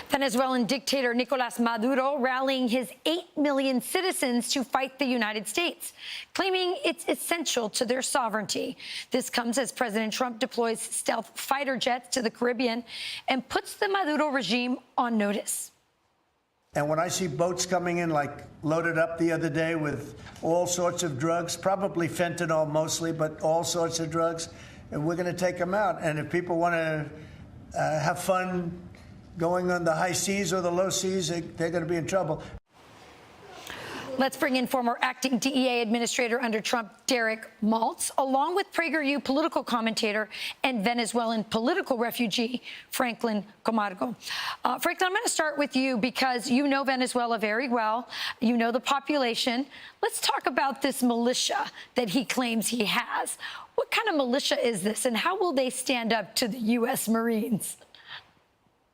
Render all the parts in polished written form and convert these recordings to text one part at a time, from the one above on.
Venezuelan dictator Nicolas Maduro rallying his 8 million citizens to fight the United States, claiming it's essential to their sovereignty. This comes as President Trump deploys stealth fighter jets to the Caribbean and puts the Maduro regime on notice. And when I see boats coming in, like loaded up the other day with all sorts of drugs, probably fentanyl mostly, but all sorts of drugs, and we're going to take them out. And if people want to have fun going on the high seas or the low seas, they're going to be in trouble. Let's bring in former acting DEA administrator under Trump, Derek Maltz, along with PragerU political commentator and Venezuelan political refugee, Franklin Camargo. Franklin, I'm going to start with you because you know Venezuela very well. You know the population. Let's talk about this militia that he claims he has. What kind of militia is this, and how will they stand up to the U.S. Marines?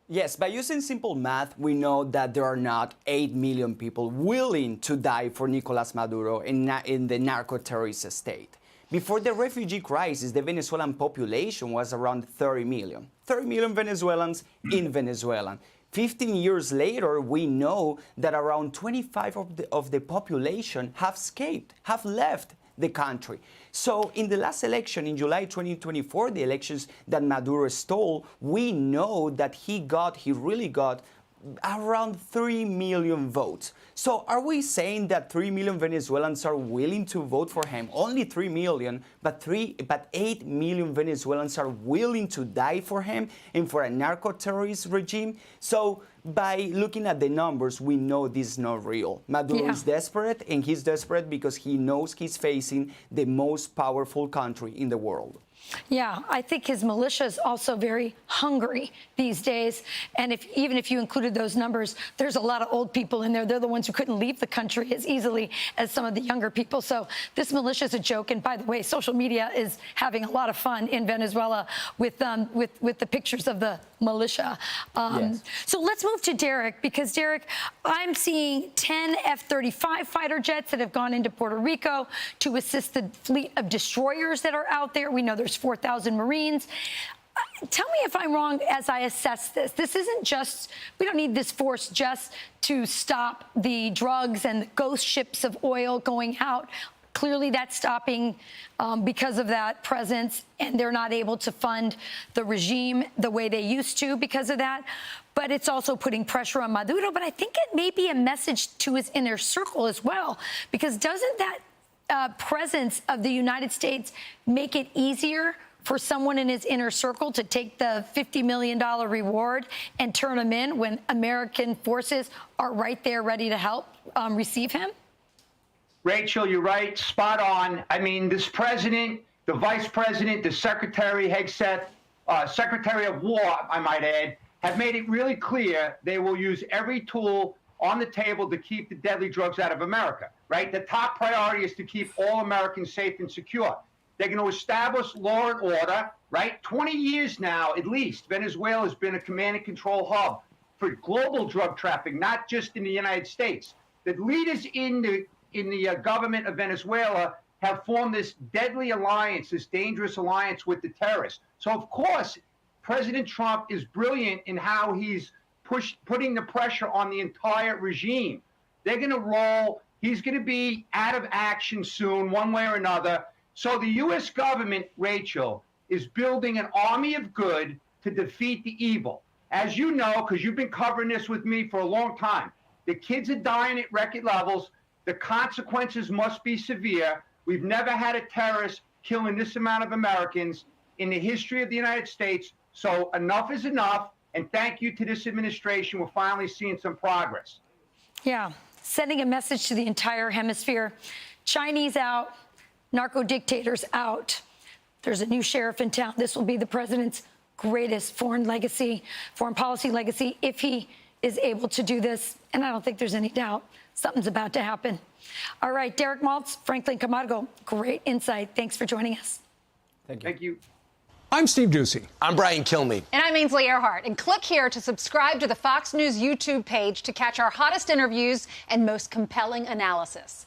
Yes, by using simple math, we know that there are not 8 million people willing to die for Nicolas Maduro in the narco-terrorist state. Before the refugee crisis, the Venezuelan population was around 30 million. 30 million Venezuelans in Venezuela. 15 years later, we know that around 25 of the population have escaped, have left the country. So in the last election in July 2024, the elections that Maduro stole, we know that he really got around 3 million votes. So are we saying that 3 million Venezuelans are willing to vote for him? Only 3 million, but 8 million Venezuelans are willing to die for him and for a narco-terrorist regime? So by looking at the numbers, we know this is not real. Maduro is desperate, and he's desperate because he knows he's facing the most powerful country in the world. Yeah, I think his militia is also very hungry these days. And even if you included those numbers, there's a lot of old people in there. They're the ones who couldn't leave the country as easily as some of the younger people. So this militia is a joke. And by the way, social media is having a lot of fun in Venezuela with the pictures of the militia. So let's move to Derek, because Derek, I'm seeing 10 F-35 fighter jets that have gone into Puerto Rico to assist the fleet of destroyers that are out there. We know there's 4,000 Marines. Tell me if I'm wrong as I assess this. This isn't just, we don't need this force just to stop the drugs and the ghost ships of oil going out. Clearly that's stopping because of that presence, and they're not able to fund the regime the way they used to because of that. But it's also putting pressure on Maduro. But I think it may be a message to his inner circle as well, because doesn't that presence of the United States make it easier for someone in his inner circle to take the $50 million reward and turn him in when American forces are right there ready to help receive him? Rachel, you're right. Spot on. I mean, this president, the vice president, the secretary, Hegseth, secretary of war, I might add, have made it really clear they will use every tool on the table to keep the deadly drugs out of America, right? The top priority is to keep all Americans safe and secure. They're going to establish law and order, right? 20 years now, at least, Venezuela has been a command and control hub for global drug trafficking, not just in the United States. The leaders in the government of Venezuela have formed this deadly alliance, this dangerous alliance with the terrorists. So, of course, President Trump is brilliant in how he's putting the pressure on the entire regime. They're going to roll. He's going to be out of action soon, one way or another. So the U.S. government, Rachel, is building an army of good to defeat the evil. As you know, because you've been covering this with me for a long time, the kids are dying at record levels. The consequences must be severe. We've never had a terrorist killing this amount of Americans in the history of the United States. So enough is enough. And thank you to this administration. We're finally seeing some progress. Yeah, sending a message to the entire hemisphere. Chinese out, narco dictators out. There's a new sheriff in town. This will be the president's greatest foreign policy legacy, if he is able to do this. And I don't think there's any doubt something's about to happen. All right, Derek Maltz, Franklin Camargo, great insight. Thanks for joining us. Thank you. Thank you. I'm Steve Ducey. I'm Brian Kilmeade. And I'm Ainsley Earhart. And click here to subscribe to the Fox News YouTube page to catch our hottest interviews and most compelling analysis.